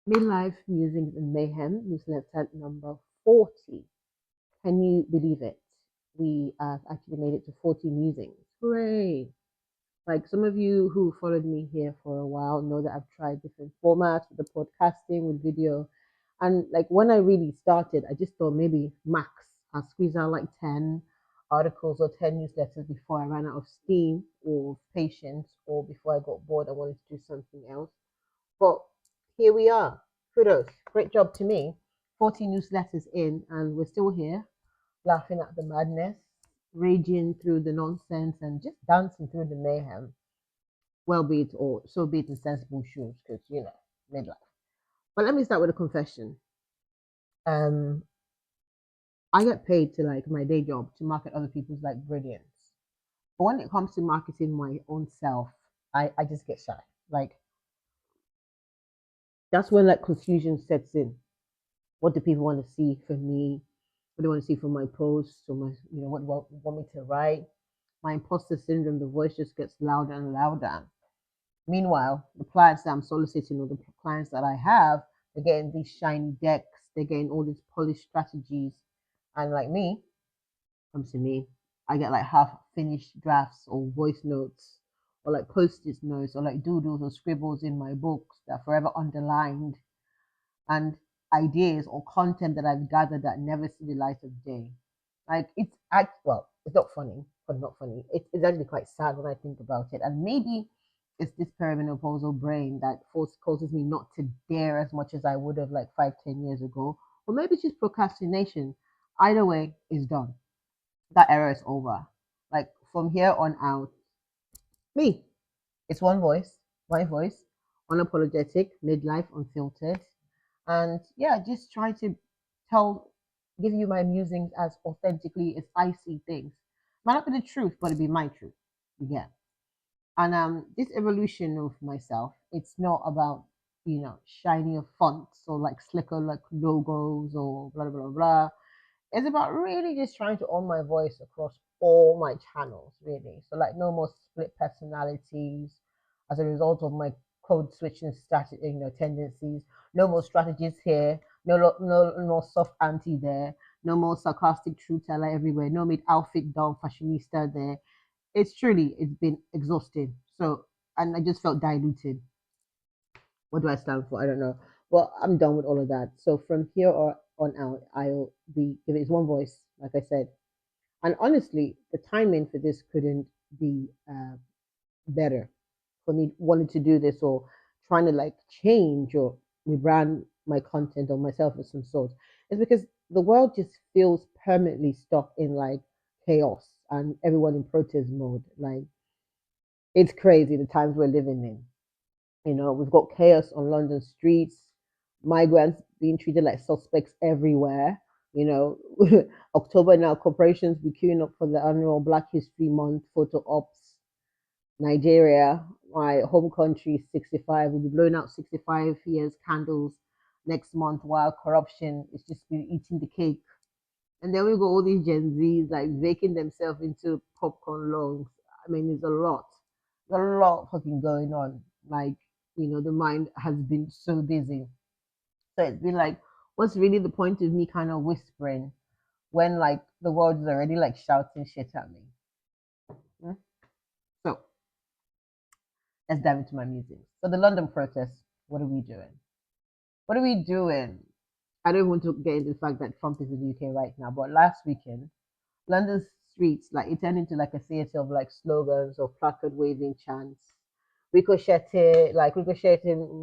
Midlife Musings and Mayhem, newsletter number 40. Can you believe it? We have actually made it to 40 musings. Hooray! Like some of you who followed me here for a while know that I've tried different formats with the podcasting, with video. And like when I really started, I just thought maybe max, I'll squeeze out like 10 articles or 10 newsletters before I ran out of steam or patience or before I got bored, I wanted to do something else. But here we are. Kudos. Great job to me. 40 newsletters in, and we're still here, laughing at the madness, raging through the nonsense, and just dancing through the mayhem. Well, be it or so be it in sensible shoes, because, midlife. But let me start with a confession. Um, I get paid to like my day job to market other people's like brilliance. But when it comes to marketing my own self, I just get shy. Like that's when like confusion sets in. What do people want to see from me? What do they want to see from my posts or my, what do you want me to write? My imposter syndrome, the voice just gets louder and louder. Meanwhile, the clients that I'm soliciting or the clients that I have, they're getting these shiny decks, they're getting all these polished strategies. And like me, comes to me, I get like half finished drafts or voice notes or like post-it notes or like doodles or scribbles in my books that are forever underlined and ideas or content that I've gathered that never see the light of day. Like well, it's not funny, but not funny. It's actually quite sad when I think about it. And maybe it's this perimenopausal brain that causes me not to dare as much as I would have like 5, 10 years ago. Or maybe it's just procrastination. Either way, it's done. That era is over. Like from here on out, me. It's one voice, my voice, unapologetic, midlife, unfiltered. And yeah, just try to tell, give you my musings as authentically as I see things. Might not be the truth, but it'd be my truth. Yeah. And this evolution of myself, it's not about, shinier fonts or like slicker like logos or blah blah blah. It's about really just trying to own my voice across all my channels, really. So like no more split personalities as a result of my code switching tendencies. No more strategies here. No more soft anti there. No more sarcastic truth teller everywhere. No mid outfit down fashionista there. It's been exhausting. So and I just felt diluted. What do I stand for? I don't know. Well, I'm done with all of that. So from here on out, I'll be if it's one voice, like I said. And honestly, the timing for this couldn't be better for me wanting to do this or trying to like change or rebrand my content or myself of some sort. It's because the world just feels permanently stuck in like chaos and everyone in protest mode. Like it's crazy the times we're living in. We've got chaos on London streets, migrants being treated like suspects everywhere. You know, October now, corporations be queuing up for the annual Black History Month photo ops. Nigeria, my home country, 65, will be blowing out 65 years candles next month while corruption is just been eating the cake. And then we got all these Gen Zs like baking themselves into popcorn lungs. I mean, there's a lot. There's a lot fucking going on. Like, the mind has been so busy. So it's been like, what's really the point of me kind of whispering when like the world is already like shouting shit at me? Hmm? So let's dive into my music. So the London protests, what are we doing? What are we doing? I don't want to get into the fact that Trump is in the UK right now, but last weekend London streets, like it turned into like a theater of like slogans or placard waving chants, ricocheting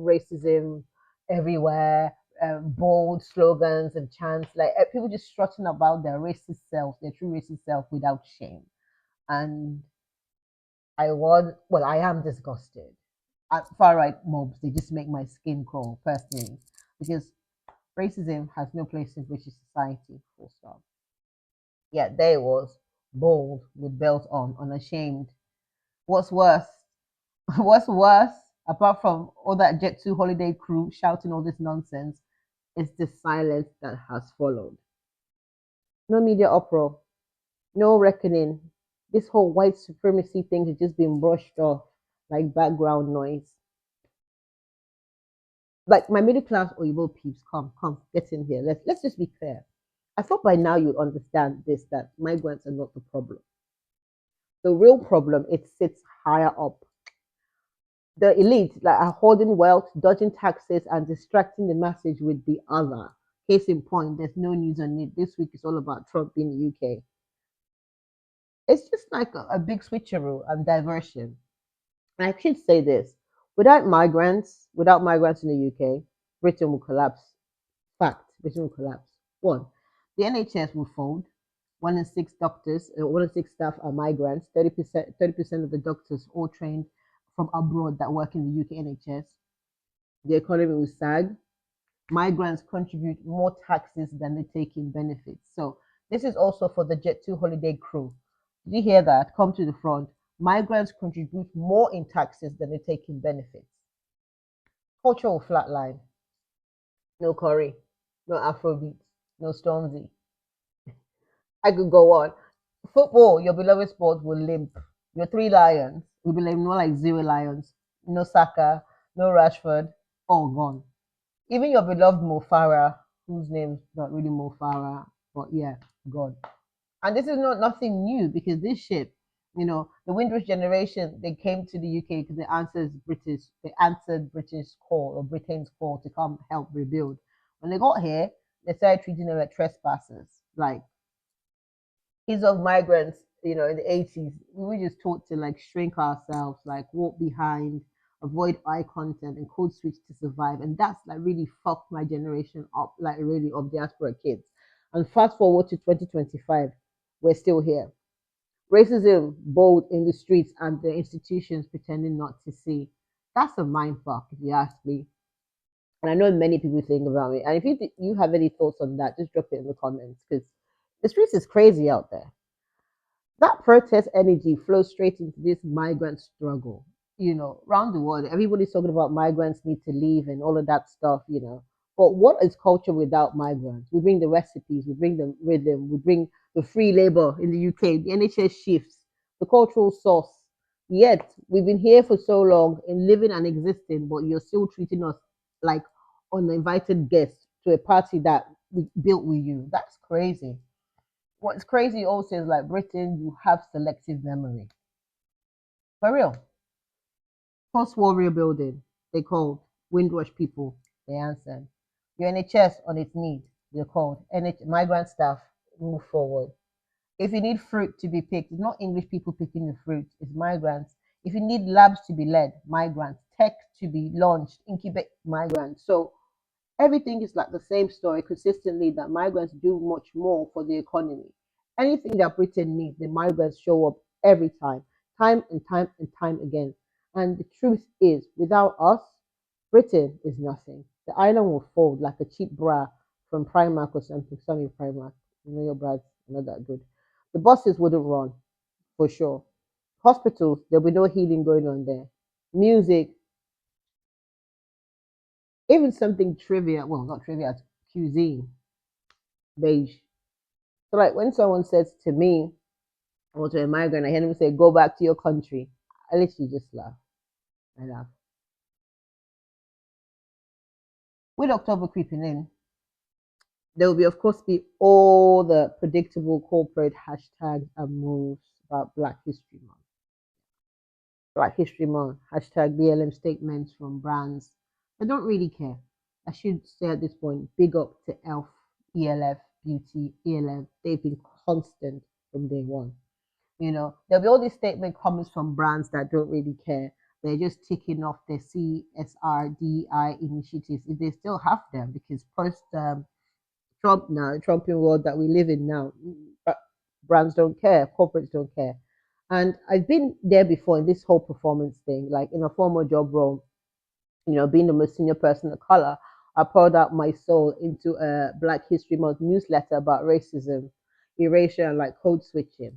racism everywhere, bold slogans and chants, like people just strutting about their racist self, their true racist self without shame. And I am disgusted. Far right mobs, they just make my skin crawl personally because racism has no place in British society, full stop. Yet there it was, bold, with belt on, unashamed. What's worse? What's worse, apart from all that Jet 2 holiday crew shouting all this nonsense, is the silence that has followed. No media uproar, no reckoning. This whole white supremacy thing has just been brushed off like background noise. Like my middle class Oyibo peeps, come, get in here. Let's just be clear. I thought by now you understand this, that migrants are not the problem. The real problem, it sits higher up. The elite like are hoarding wealth, dodging taxes, and distracting the message with the other. Case in point, there's no news on it. This week is all about Trump in the UK. It's just like a big switcheroo and diversion. And I should say this: without migrants in the UK, Britain will collapse. Fact, Britain will collapse. One, the NHS will fold. One in six doctors, one in six staff are migrants. 30% of the doctors all trained from abroad that work in the UK NHS. The economy will sag. Migrants contribute more taxes than they take in benefits. So this is also for the Jet2 holiday crew. Did you hear that? Come to the front. Migrants contribute more in taxes than they take in benefits. Cultural flatline. No curry, no Afrobeat, no Stormzy. I could go on. Football, your beloved sport, will limp. Your three lions will be like more like zero lions. No Saka, no Rashford, all gone. Even your beloved Mo Farah, whose name's not really Mo Farah, but yeah, gone. And this is not nothing new because this shit, the Windrush generation, they came to the UK because they answered British call or Britain's call to come help rebuild. When they got here, they started treating them like trespassers. Like kids of migrants, in the 80s, we were just taught to like shrink ourselves, like walk behind, avoid eye contact, and code switch to survive. And that's like really fucked my generation up, like really of diaspora kids. And fast forward to 2025, we're still here. Racism bold in the streets and the institutions pretending not to see. That's a mind fuck, if you ask me. And I know many people think about me. And if you have any thoughts on that, just drop it in the comments because the streets is crazy out there. That protest energy flows straight into this migrant struggle. Around the world, everybody's talking about migrants need to leave and all of that stuff. But what is culture without migrants? We bring the recipes, we bring the rhythm, we bring the free labor in the UK, the NHS shifts, the cultural source. Yet we've been here for so long and living and existing, but you're still treating us like uninvited guests to a party that we built with you. That's crazy. What's crazy also is like Britain, you have selective memory. For real. Post-war rebuilding, they called. Windrush people, they answered. Your NHS on its knees, they called. Migrant staff, move forward. If you need fruit to be picked, it's not English people picking the fruit, it's migrants. If you need labs to be led, migrants. Tech to be launched, incubate migrants. So everything is like the same story consistently that migrants do much more for the economy. Anything that Britain needs, the migrants show up every time and time and time again. And the truth is, without us, Britain is nothing. The island will fold like a cheap bra from Primark or something. Sorry, Primark. Your bras are not that good. The buses wouldn't run, for sure. Hospitals, there'll be no healing going on there. Music, even something trivia, well, not trivia, cuisine, beige. So like when someone says to me or to a migrant, I hear them say, "Go back to your country." I literally just laugh. I laugh. With October creeping in, there will be, of course, be all the predictable corporate hashtags and moves about Black History Month. Black History Month, hashtag BLM statements from brands. I don't really care. I should say at this point, big up to ELF, ELF, Beauty, ELF. They've been constant from day one. There'll be all these statement comments from brands that don't really care. They're just ticking off their CSRDI initiatives if they still have them, because post Trump now, Trumpian world that we live in now, brands don't care, corporates don't care. And I've been there before in this whole performance thing, like in a former job role, being the most senior person of color, I poured out my soul into a Black History Month newsletter about racism, erasure, and like code switching.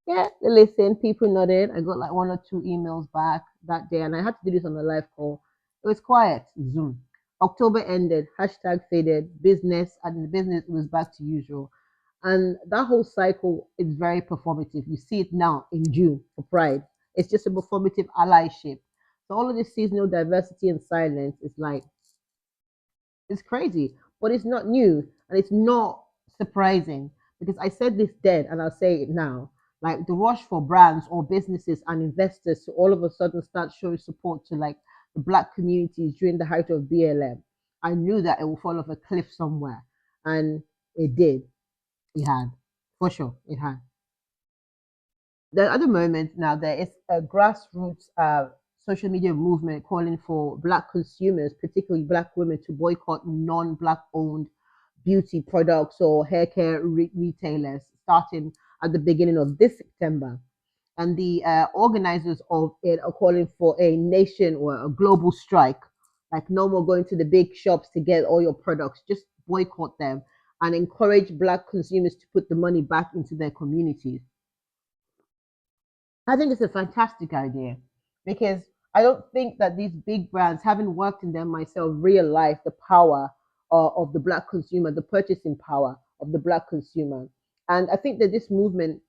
Yeah, they listened. People nodded. I got like one or two emails back that day, and I had to do this on a live call. It was quiet. Zoom. October ended. Hashtag faded. Business, and the business was back to usual. And that whole cycle is very performative. You see it now in June for Pride. It's just a performative allyship. So all of this seasonal diversity and silence is like It's crazy, but it's not new and it's not surprising because I said this then and I'll say it now. Like the rush for brands or businesses and investors to all of a sudden start showing support to like the black communities during the height of BLM. I knew that it would fall off a cliff somewhere, and it did. It had, for sure, it had. The other moment now there is a grassroots social media movement calling for black consumers, particularly black women, to boycott non-black owned beauty products or hair care retailers starting at the beginning of this September. And the organizers of it are calling for a nation or a global strike. Like no more going to the big shops to get all your products, just boycott them and encourage black consumers to put the money back into their communities. I think it's a fantastic idea because I don't think that these big brands, having worked in them myself, realize the power of the black consumer, the purchasing power of the black consumer. And I think that this movement,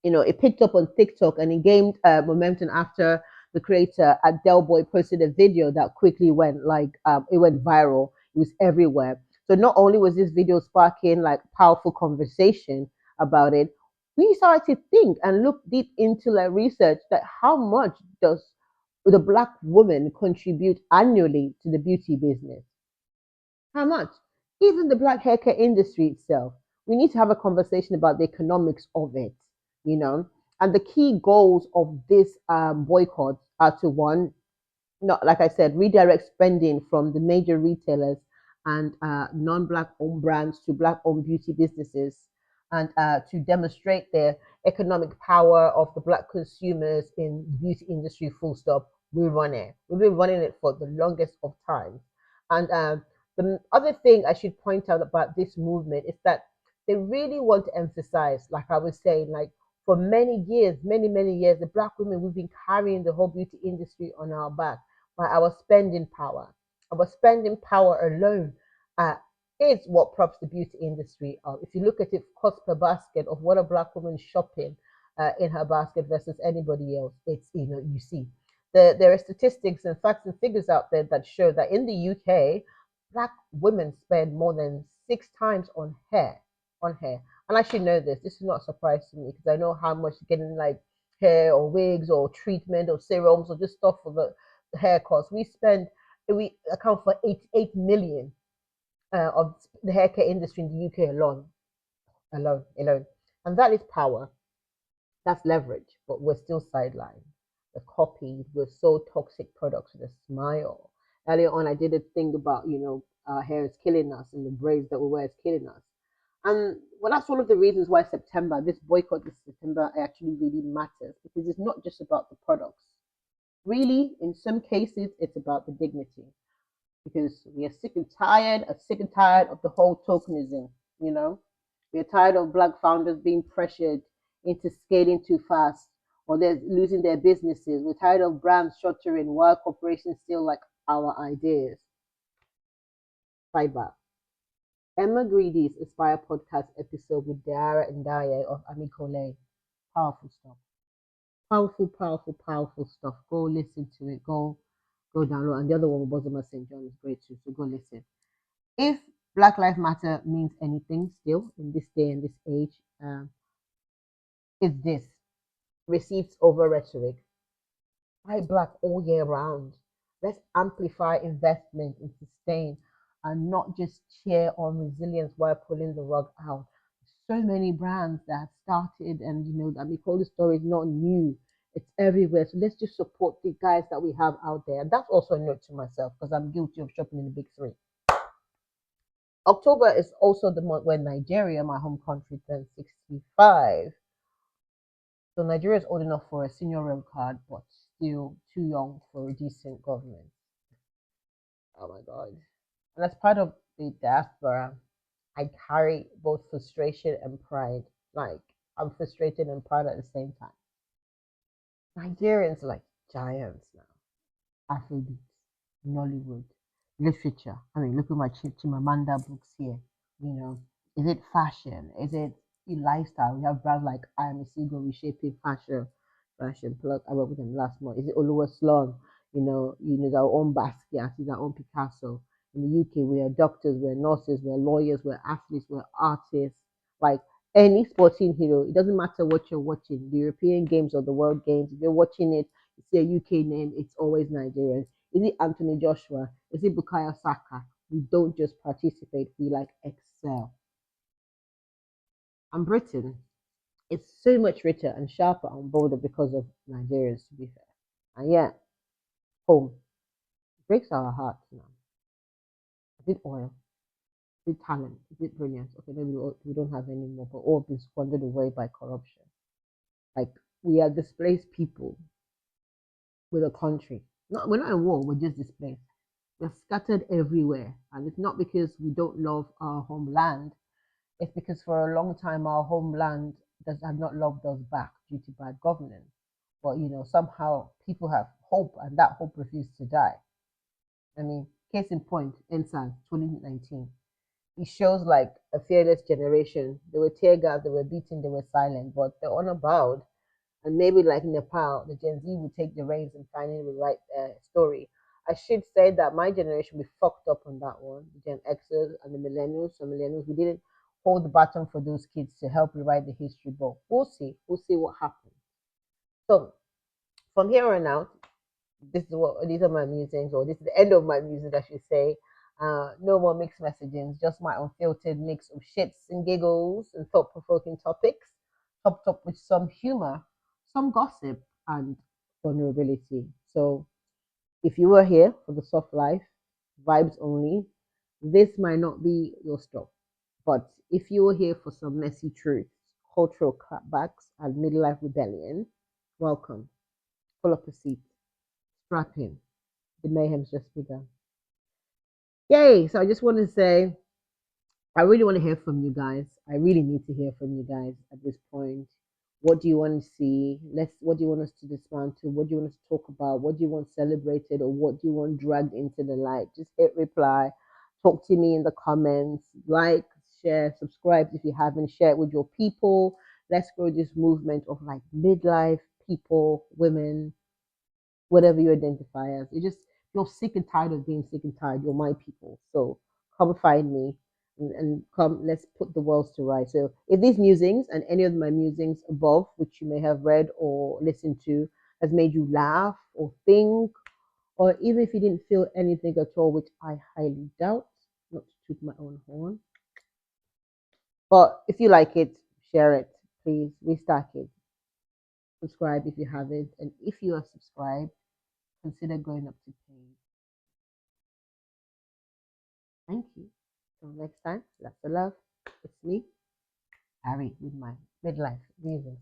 it picked up on TikTok and it gained momentum after the creator at Del Boy posted a video that quickly went it went viral. It was everywhere. So not only was this video sparking like powerful conversation about it, we started to think and look deep into like research that how much does the black woman contribute annually to the beauty business? How much? Even the black haircare industry itself. We need to have a conversation about the economics of it, you know. And the key goals of this boycott are to one, not like I said, redirect spending from the major retailers and non-black owned brands to black owned beauty businesses, and to demonstrate the economic power of the black consumers in the beauty industry. Full stop. We run it. We've been running it for the longest of times. And the other thing I should point out about this movement is that they really want to emphasize, like I was saying, like for many years, many years, the black women, we've been carrying the whole beauty industry on our back by our spending power. Our spending power alone uh, is what props the beauty industry up. If you look at it, cost per basket of what a black woman shopping in her basket versus anybody else, it's you see. There are statistics and facts and figures out there that show that in the UK, black women spend more than 6 times on hair, And I should know this. This is not a surprise to me because I know how much getting like hair or wigs or treatment or serums or just stuff for the hair costs. We account for 88 million of the hair care industry in the UK alone. And that is power. That's leverage, but we're still sidelined. We're copied. We're so toxic products with a smile. Earlier on, I did a thing about, our hair is killing us and the braids that we wear is killing us. And well, that's one of the reasons why this boycott this September actually really matters because it's not just about the products. Really, in some cases, it's about the dignity because we are sick and tired of the whole tokenism, you know. We're tired of black founders being pressured into scaling too fast or they're losing their businesses. We're tired of brands shuttering while corporations still like our ideas. Fight back. Emma Greedy's Inspire podcast episode with Diara and Daya of Amikole. Powerful stuff. Powerful stuff. Go listen to it. Go download. And the other one with Bozoma St. John is great too. So go listen. If Black Lives Matter means anything still in this day and this age, it's this receipts over rhetoric. Buy black all year round. Let's amplify investment and sustain and not just cheer on resilience while pulling the rug out. So many brands that have started, and I mean, all the story is not new. It's everywhere. So let's just support the guys that we have out there. And that's also a note to myself because I'm guilty of shopping in the big three. October is also the month when Nigeria, my home country, turns 65. So Nigeria is old enough for a senior rail card, but still too young for a decent government. Oh my God. And as part of the diaspora, I carry both frustration and pride. Like, I'm frustrated and proud at the same time. Nigerians are like giants now. Afrobeat, Nollywood, literature. I mean, look at my Chimamanda books here. You know, is it fashion? Is it lifestyle? We have brands like I Am a Seagull reshaping fashion. Plus, I worked with them last month. Is it Oluwa Sloan? Our own Basquiat, is our own Picasso. In the UK, we're doctors, we're nurses, we're lawyers, we're athletes, we're artists. Like any sporting hero, it doesn't matter what you're watching, the European Games or the World Games. If you're watching it, you see a UK name, it's always Nigerian. Is it Anthony Joshua? Is it Bukayo Saka? We don't just participate, we like excel. And Britain is so much richer and sharper and bolder because of Nigerians, to be fair. And yet, home breaks our hearts now. Is it oil? Is it talent? Is it brilliance? Okay, maybe we don't have any more, but all been squandered away by corruption. Like we are displaced people with a country. Not, we're not in war, we're just displaced. We're scattered everywhere. And it's not because we don't love our homeland, it's because for a long time our homeland does have not loved us back due to bad governance. But somehow people have hope and that hope refused to die. I mean, case in point, Ensan 2019. It shows like a fearless generation. They were tear gassed, they were beaten, they were silent, but they're unabowed. And maybe like Nepal, the Gen Z will take the reins and finally rewrite the story. I should say that my generation, we fucked up on that one. The Gen Xers and the millennials, we didn't hold the baton for those kids to help rewrite the history book. We'll see. We'll see what happens. So from here on out, these are my musings, or this is the end of my musings, I should say. No more mixed messaging, just my unfiltered mix of shits and giggles and thought-provoking topics, topped up with some humor, some gossip, and vulnerability. So, if you were here for the soft life, vibes only, this might not be your stop. But if you were here for some messy truths, cultural clapbacks, and midlife rebellion, welcome. Pull up a seat, strap in. The mayhem's just begun. Yay! So I just want to say, I really want to hear from you guys. I really need to hear from you guys at this point. What do you want to see? What do you want us to dismantle? What do you want us to talk about? What do you want celebrated, or what do you want dragged into the light? Just hit reply. Talk to me in the comments. Like, share, subscribe if you haven't. Share it with your people. Let's grow this movement of like midlife people, women, whatever you identify as. You're sick and tired of being sick and tired. You're my people. So come find me and come, let's put the worlds to rights. So if these musings and any of my musings above, which you may have read or listened to, has made you laugh or think, or even if you didn't feel anything at all, which I highly doubt, not to toot my own horn. But if you like it, share it, please. Restack it. Subscribe if you haven't. And if you are subscribed, consider going up to paid. Thank you. Till next time, lots of love. It's me, Harry, with my midlife reasons.